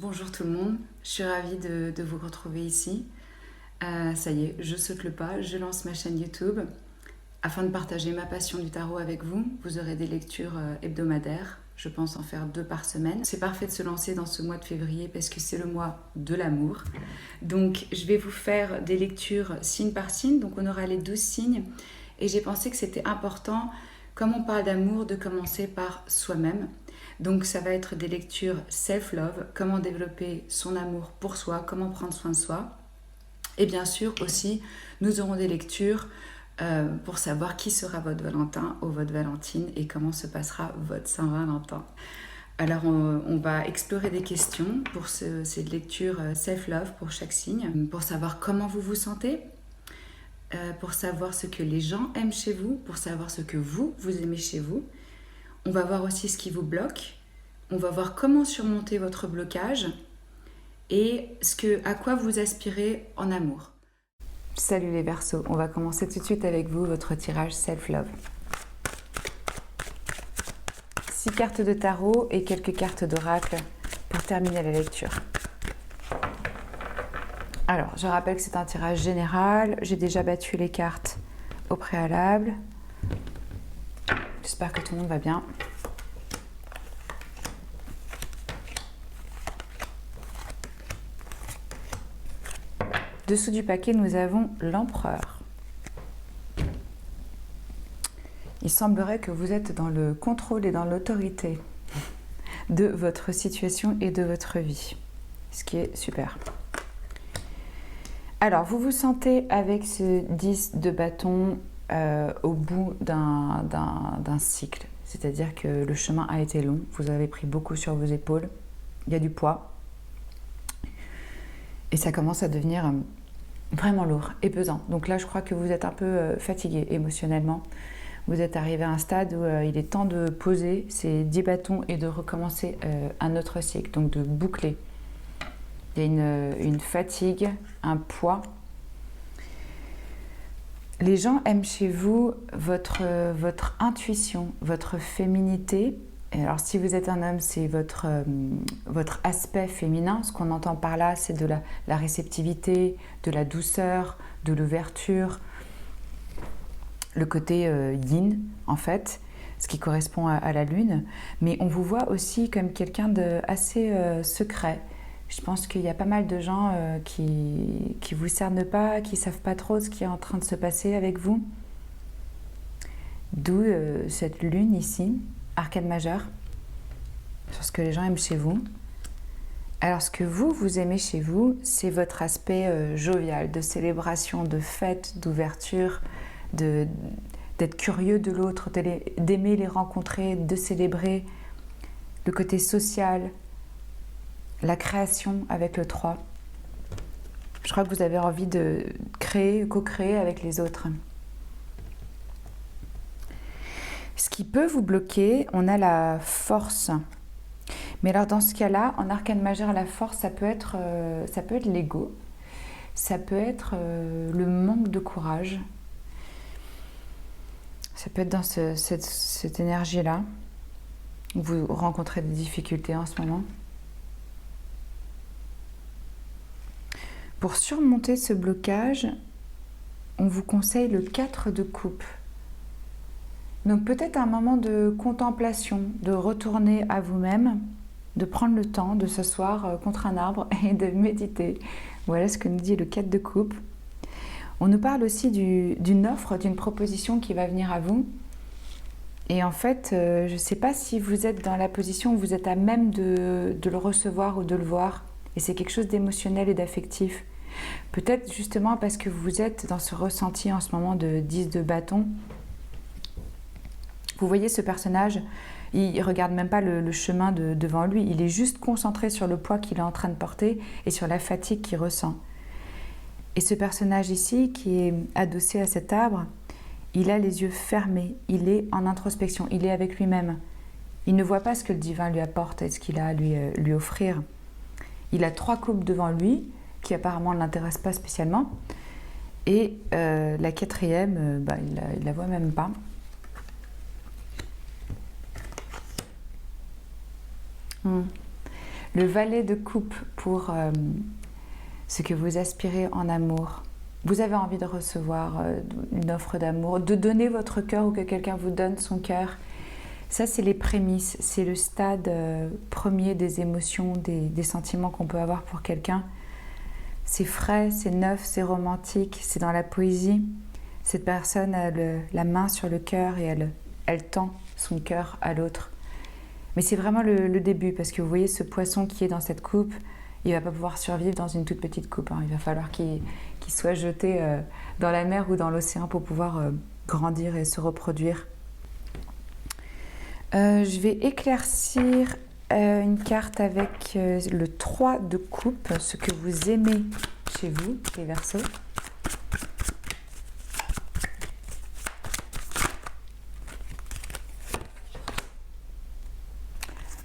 Bonjour tout le monde, je suis ravie de vous retrouver ici. Ça y est, je saute le pas, je lance ma chaîne YouTube afin de partager ma passion du tarot avec vous. Vous aurez des lectures hebdomadaires, je pense en faire 2 par semaine. C'est parfait de se lancer dans ce mois de février parce que c'est le mois de l'amour. Donc je vais vous faire des lectures signe par signe, donc on aura les 12 signes. Et j'ai pensé que c'était important, comme on parle d'amour, de commencer par soi-même. Donc ça va être des lectures self-love, comment développer son amour pour soi, comment prendre soin de soi. Et bien sûr aussi, nous aurons des lectures pour savoir qui sera votre Valentin ou votre Valentine et comment se passera votre Saint-Valentin. Alors on va explorer des questions pour ces lectures self-love pour chaque signe, pour savoir comment vous vous sentez, pour savoir ce que les gens aiment chez vous, pour savoir ce que vous aimez chez vous. On va voir aussi ce qui vous bloque. On va voir comment surmonter votre blocage et à quoi vous aspirez en amour. Salut les Verseaux, on va commencer tout de suite avec vous, votre tirage self-love. 6 cartes de tarot et quelques cartes d'oracle pour terminer la lecture. Alors, je rappelle que c'est un tirage général. J'ai déjà battu les cartes au préalable. J'espère que tout le monde va bien. Dessous du paquet, nous avons l'empereur. Il semblerait que vous êtes dans le contrôle et dans l'autorité de votre situation et de votre vie, ce qui est super. Alors, vous vous sentez avec ce 10 de bâton au bout d'un cycle, c'est-à-dire que le chemin a été long, vous avez pris beaucoup sur vos épaules, il y a du poids, et ça commence à devenir vraiment lourd et pesant. Donc là, je crois que vous êtes un peu fatigué émotionnellement. Vous êtes arrivé à un stade où il est temps de poser ces 10 bâtons et de recommencer un autre cycle, donc de boucler. Il y a une fatigue, un poids. Les gens aiment chez vous votre intuition, votre féminité. Et alors si vous êtes un homme, c'est votre aspect féminin. Ce qu'on entend par là, c'est de la réceptivité, de la douceur, de l'ouverture, le côté yin en fait, ce qui correspond à la lune. Mais on vous voit aussi comme quelqu'un d'assez secret. Je pense qu'il y a pas mal de gens qui vous cernent pas, qui savent pas trop ce qui est en train de se passer avec vous. D'où cette lune ici, arcane majeur, sur ce que les gens aiment chez vous. Alors ce que vous aimez chez vous, c'est votre aspect jovial, de célébration, de fête, d'ouverture, d'être curieux de l'autre, d'aimer les rencontrer, de célébrer le côté social, la création avec le 3. Je crois que vous avez envie de créer, co-créer avec les autres. Ce qui peut vous bloquer, on a la force. Mais alors dans ce cas-là, en arcane majeur, la force, ça peut être l'ego, ça peut être le manque de courage. Ça peut être dans cette énergie-là, où vous rencontrez des difficultés en ce moment. Pour surmonter ce blocage, on vous conseille le 4 de coupe. Donc peut-être un moment de contemplation, de retourner à vous-même, de prendre le temps de s'asseoir contre un arbre et de méditer. Voilà ce que nous dit le 4 de coupe. On nous parle aussi d'une offre, d'une proposition qui va venir à vous. Et en fait, je ne sais pas si vous êtes dans la position où vous êtes à même de le recevoir ou de le voir. Et c'est quelque chose d'émotionnel et d'affectif. Peut-être justement parce que vous êtes dans ce ressenti en ce moment de 10 de bâton. Vous voyez ce personnage, il ne regarde même pas le chemin devant lui. Il est juste concentré sur le poids qu'il est en train de porter et sur la fatigue qu'il ressent. Et ce personnage ici, qui est adossé à cet arbre, il a les yeux fermés, il est en introspection, il est avec lui-même. Il ne voit pas ce que le divin lui apporte et ce qu'il a à lui offrir. Il a 3 coupes devant lui, qui apparemment ne l'intéressent pas spécialement. Et la 4e, il la voit même pas. Le valet de coupe pour ce que vous aspirez en amour. Vous avez envie de recevoir une offre d'amour, de donner votre cœur ou que quelqu'un vous donne son cœur. Ça, c'est les prémices, c'est le stade premier des émotions, des sentiments qu'on peut avoir pour quelqu'un. C'est frais, c'est neuf, c'est romantique, c'est dans la poésie. Cette personne a la main sur le cœur et elle tend son cœur à l'autre. Mais c'est vraiment le début, parce que vous voyez ce poisson qui est dans cette coupe, il ne va pas pouvoir survivre dans une toute petite coupe. Il va falloir qu'il soit jeté dans la mer ou dans l'océan pour pouvoir grandir et se reproduire. Je vais éclaircir une carte avec le 3 de coupe, ce que vous aimez chez vous, les Verseaux.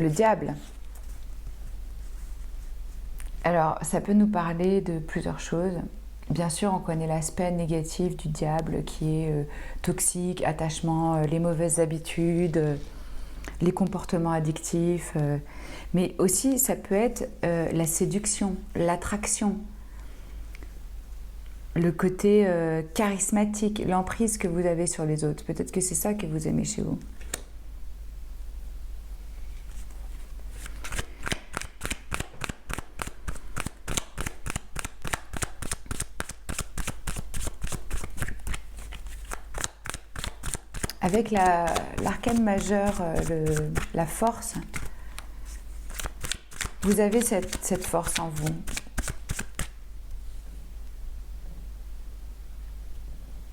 Le diable. Alors, ça peut nous parler de plusieurs choses. Bien sûr, on connaît l'aspect négatif du diable qui est toxique, attachement, les mauvaises habitudes, les comportements addictifs. Mais aussi, ça peut être la séduction, l'attraction, le côté charismatique, l'emprise que vous avez sur les autres. Peut-être que c'est ça que vous aimez chez vous. Avec l'arcane majeur, la force, vous avez cette force en vous.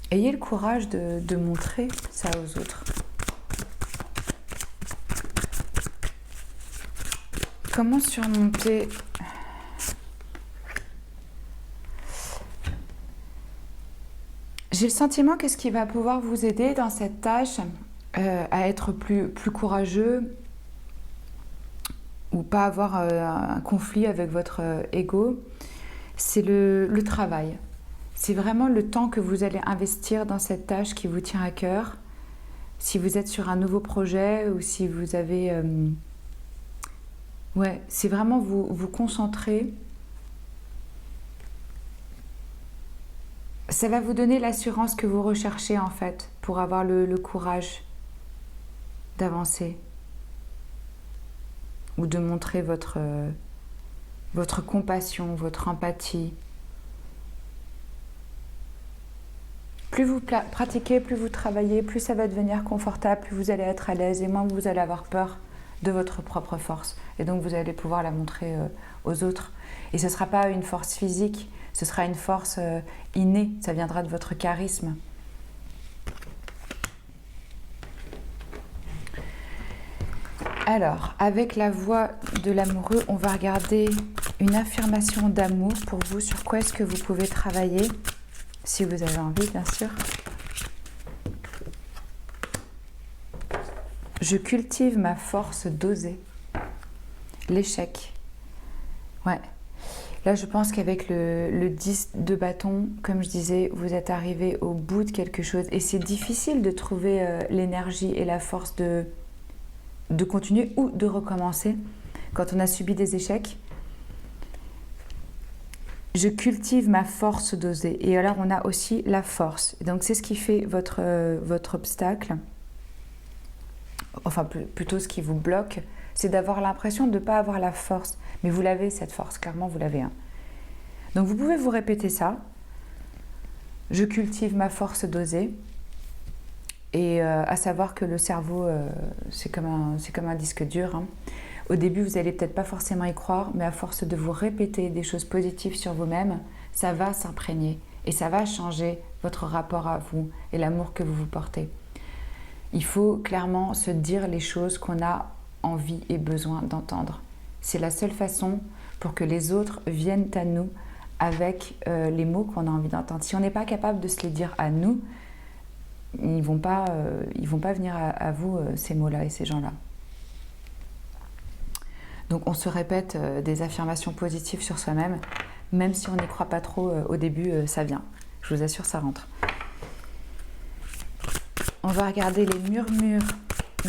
Ayez le courage de montrer ça aux autres. Comment surmonter ? J'ai le sentiment que ce qui va pouvoir vous aider dans cette tâche à être plus courageux ou pas avoir un conflit avec votre ego, c'est le travail. C'est vraiment le temps que vous allez investir dans cette tâche qui vous tient à cœur. Si vous êtes sur un nouveau projet ou si vous avez... c'est vraiment vous concentrer. Ça va vous donner l'assurance que vous recherchez en fait pour avoir le courage d'avancer ou de montrer votre compassion, votre empathie. Plus vous pratiquez, plus vous travaillez, plus ça va devenir confortable, plus vous allez être à l'aise et moins vous allez avoir peur de votre propre force. Et donc vous allez pouvoir la montrer aux autres. Et ce ne sera pas une force physique, ce sera une force innée, ça viendra de votre charisme. Alors, avec la voix de l'amoureux, on va regarder une affirmation d'amour pour vous. Sur quoi est-ce que vous pouvez travailler, si vous avez envie, bien sûr. Je cultive ma force d'oser. L'échec. Ouais. Là, je pense qu'avec le 10 de bâton, comme je disais, vous êtes arrivé au bout de quelque chose. Et c'est difficile de trouver l'énergie et la force de continuer ou de recommencer quand on a subi des échecs. Je cultive ma force d'oser. Et alors, on a aussi la force. Donc, c'est ce qui fait votre obstacle. Enfin, plutôt ce qui vous bloque, c'est d'avoir l'impression de ne pas avoir la force. Mais vous l'avez, cette force, clairement, vous l'avez. Donc, vous pouvez vous répéter ça. Je cultive ma force d'oser. Et à savoir que le cerveau, c'est comme un disque dur. Au début, vous n'allez peut-être pas forcément y croire, mais à force de vous répéter des choses positives sur vous-même, ça va s'imprégner et ça va changer votre rapport à vous et l'amour que vous vous portez. Il faut clairement se dire les choses qu'on a envie et besoin d'entendre. C'est la seule façon pour que les autres viennent à nous avec les mots qu'on a envie d'entendre. Si on n'est pas capable de se les dire à nous, ils vont pas venir à vous, ces mots-là et ces gens-là. Donc on se répète des affirmations positives sur soi-même, même si on n'y croit pas trop au début, ça vient. Je vous assure, ça rentre. On va regarder les murmures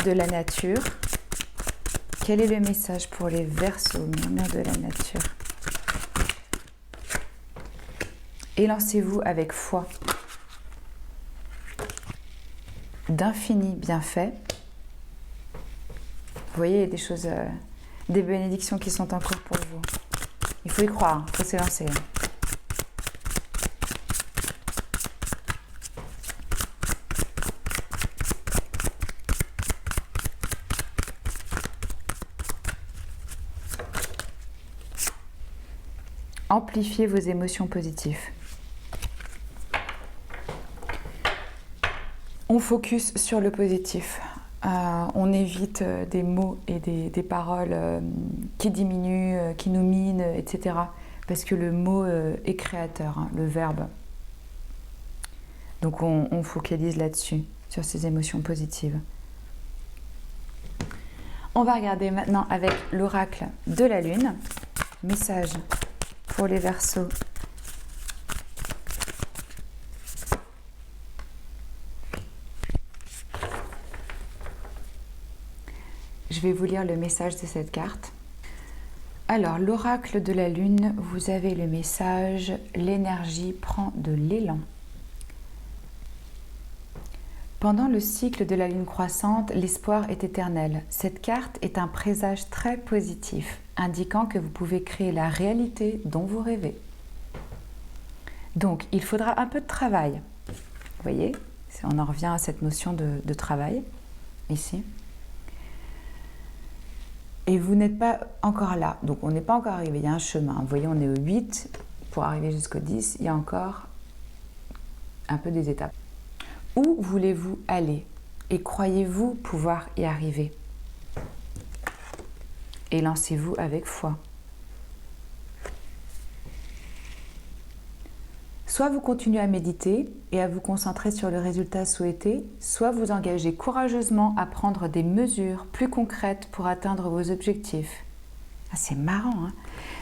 de la nature. Quel est le message pour les Verseaux, murmure de la nature? Élancez-vous avec foi d'infinis bienfaits. Vous voyez, il y a des choses, des bénédictions qui sont en cours pour vous. Il faut y croire, il faut s'élancer. Amplifiez vos émotions positives. On focus sur le positif. On évite des mots et des paroles qui diminuent, qui nous minent, etc. Parce que le mot est créateur, hein, le verbe. Donc on focalise là-dessus, sur ces émotions positives. On va regarder maintenant avec l'oracle de la Lune. Message pour les Verseaux. Je vais vous lire le message de cette carte. Alors, l'oracle de la Lune, vous avez le message « L'énergie prend de l'élan ». Pendant le cycle de la Lune croissante, l'espoir est éternel. Cette carte est un présage très positif, indiquant que vous pouvez créer la réalité dont vous rêvez. Donc, il faudra un peu de travail. Vous voyez, on en revient à cette notion de travail, ici. Et vous n'êtes pas encore là, donc on n'est pas encore arrivé, il y a un chemin. Vous voyez, on est au 8, pour arriver jusqu'au 10, il y a encore un peu des étapes. Où voulez-vous aller? Et croyez-vous pouvoir y arriver? Et lancez-vous avec foi. Soit vous continuez à méditer et à vous concentrer sur le résultat souhaité, soit vous engagez courageusement à prendre des mesures plus concrètes pour atteindre vos objectifs. Ah, c'est marrant, hein?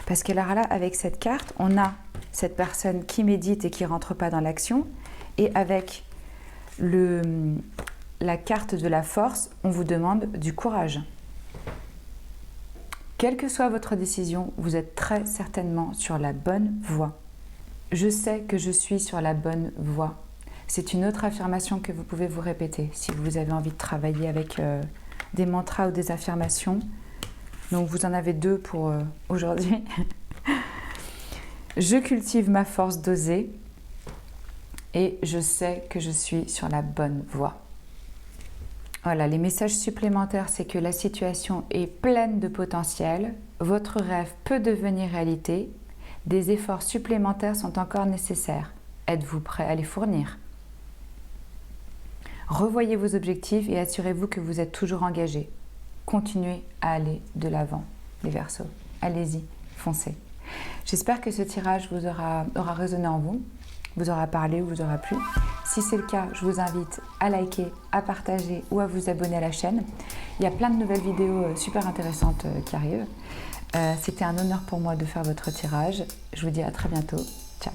Parce que là, avec cette carte, on a cette personne qui médite et qui ne rentre pas dans l'action, et avec la carte de la force, on vous demande du courage. Quelle que soit votre décision, vous êtes très certainement sur la bonne voie. Je sais que je suis sur la bonne voie. C'est une autre affirmation que vous pouvez vous répéter si vous avez envie de travailler avec des mantras ou des affirmations. Donc vous en avez 2 pour aujourd'hui. Je cultive ma force d'oser et je sais que je suis sur la bonne voie. Voilà, les messages supplémentaires, c'est que la situation est pleine de potentiel. Votre rêve peut devenir réalité. Des efforts supplémentaires sont encore nécessaires. Êtes-vous prêt à les fournir? Revoyez vos objectifs et assurez-vous que vous êtes toujours engagé. Continuez à aller de l'avant, les Verseaux. Allez-y, foncez. J'espère que ce tirage vous aura résonné en vous, vous aura parlé ou vous aura plu. Si c'est le cas, je vous invite à liker, à partager ou à vous abonner à la chaîne. Il y a plein de nouvelles vidéos super intéressantes qui arrivent. C'était un honneur pour moi de faire votre tirage. Je vous dis à très bientôt. Ciao.